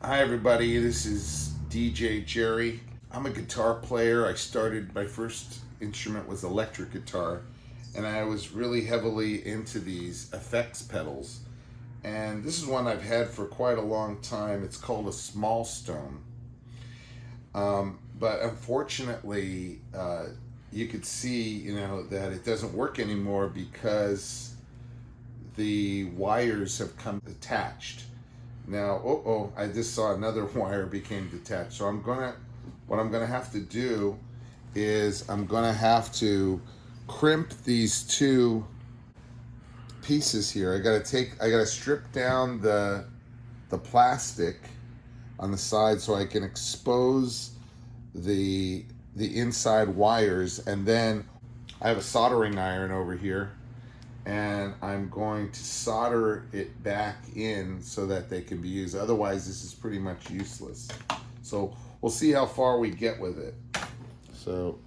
Hi everybody, this is DJ Gerry. I'm a guitar player. I started, my first instrument was electric guitar, and I was really heavily into these effects pedals. And this is one I've had for quite a long time. It's called a small stone. But unfortunately, you could see, that it doesn't work anymore because the wires have come attached. Now, I just saw another wire became detached. So what I'm gonna have to do is I'm gonna have to crimp these two pieces here. I gotta strip down the plastic on the side so I can expose the inside wires, and then I have a soldering iron over here, and I'm going to solder it back in so that they can be used. Otherwise, this is pretty much useless. So we'll see how far we get with it. So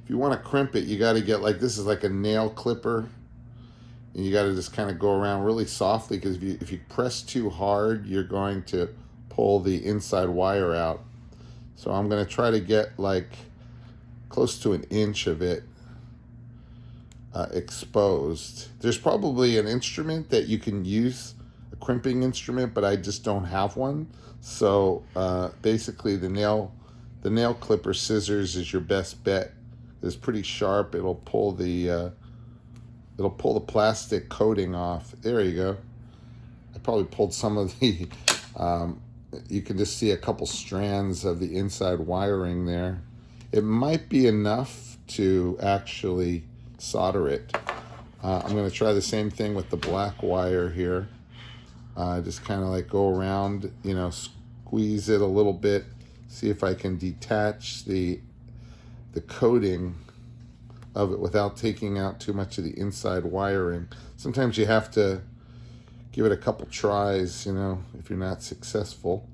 if you want to crimp it, you got to get this is like a nail clipper, and you got to just kind of go around really softly, because if you press too hard, you're going to pull the inside wire out. So I'm going to try to get close to an inch of it exposed. There's probably an instrument that you can use, a crimping instrument, but I just don't have one. So basically the nail clipper scissors is your best bet. It's pretty sharp. It'll pull the plastic coating off. There you go. I probably pulled some of the you can just see a couple strands of the inside wiring there. It might be enough to actually solder it. I'm going to try the same thing with the black wire here. Just kind of go around, squeeze it a little bit, see if I can detach the coating of it without taking out too much of the inside wiring. Sometimes you have to give it a couple tries, if you're not successful.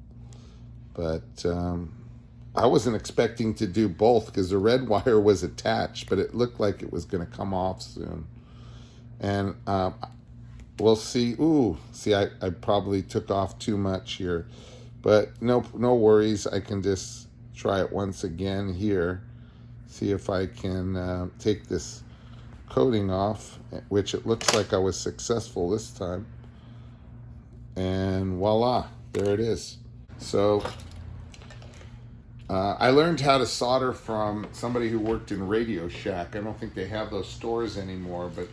But I wasn't expecting to do both because the red wire was attached, but it looked like it was going to come off soon. And we'll see. See, I probably took off too much here, but no worries. I can just try it once again here. See if I can take this coating off, which it looks like I was successful this time. And voila, there it is. So I learned how to solder from somebody who worked in Radio Shack. I don't think they have those stores anymore, but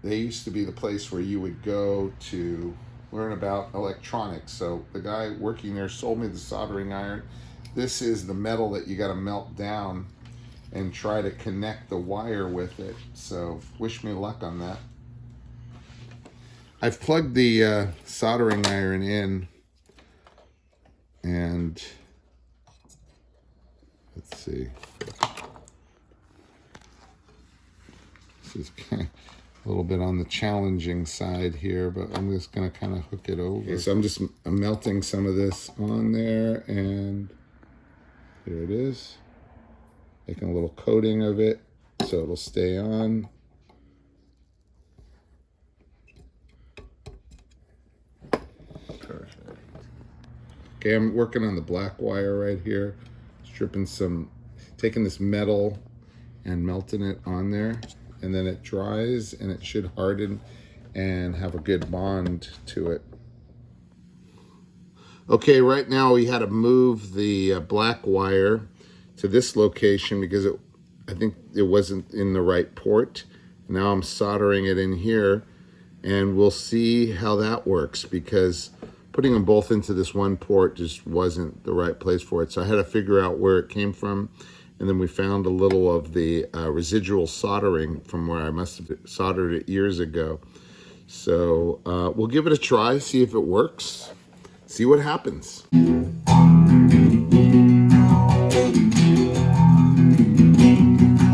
they used to be the place where you would go to learn about electronics. So the guy working there sold me the soldering iron. This is the metal that you got to melt down and try to connect the wire with it. So wish me luck on that. I've plugged the soldering iron in, and let's see. This is kind of a little bit on the challenging side here, but I'm just going to kind of hook it over. Okay, so I'm melting some of this on there, and here it is. Making a little coating of it so it'll stay on. Perfect. Okay, I'm working on the black wire right here. Taking this metal and melting it on there, and then it dries and it should harden and have a good bond to it. Okay, right now we had to move the black wire to this location because I think it wasn't in the right port. Now I'm soldering it in here, and we'll see how that works, because putting them both into this one port just wasn't the right place for it. So I had to figure out where it came from, and then we found a little of the residual soldering from where I must have soldered it years ago. So we'll give it a try, see if it works, see what happens.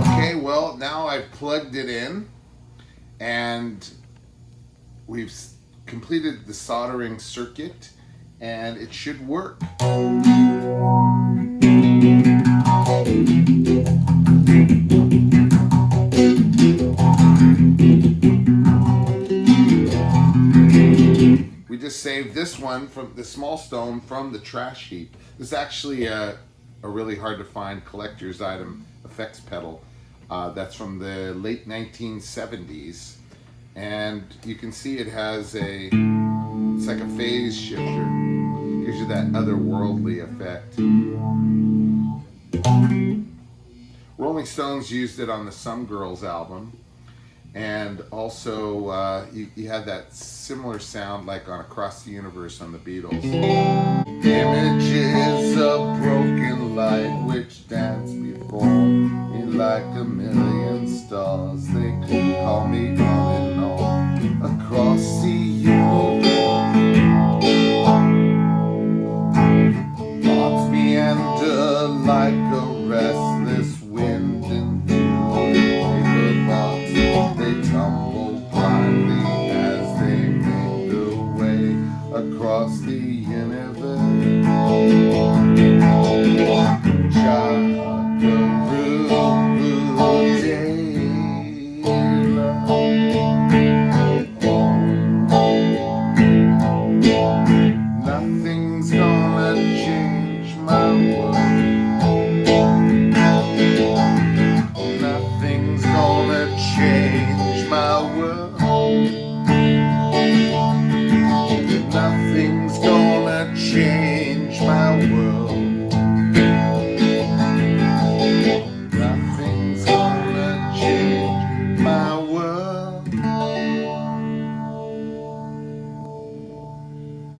Okay, well, now I've plugged it in, and we've completed the soldering circuit, and it should work. We just saved this one from the small stone from the trash heap. This is actually a really hard to find collector's item effects pedal. That's from the late 1970s. And you can see it has it's like a phase shifter. Gives you that otherworldly effect. Rolling Stones used it on the Some Girls album. And also, you had that similar sound like on Across the Universe on the Beatles. Images of broken light which dance before me like a million stars. They could call me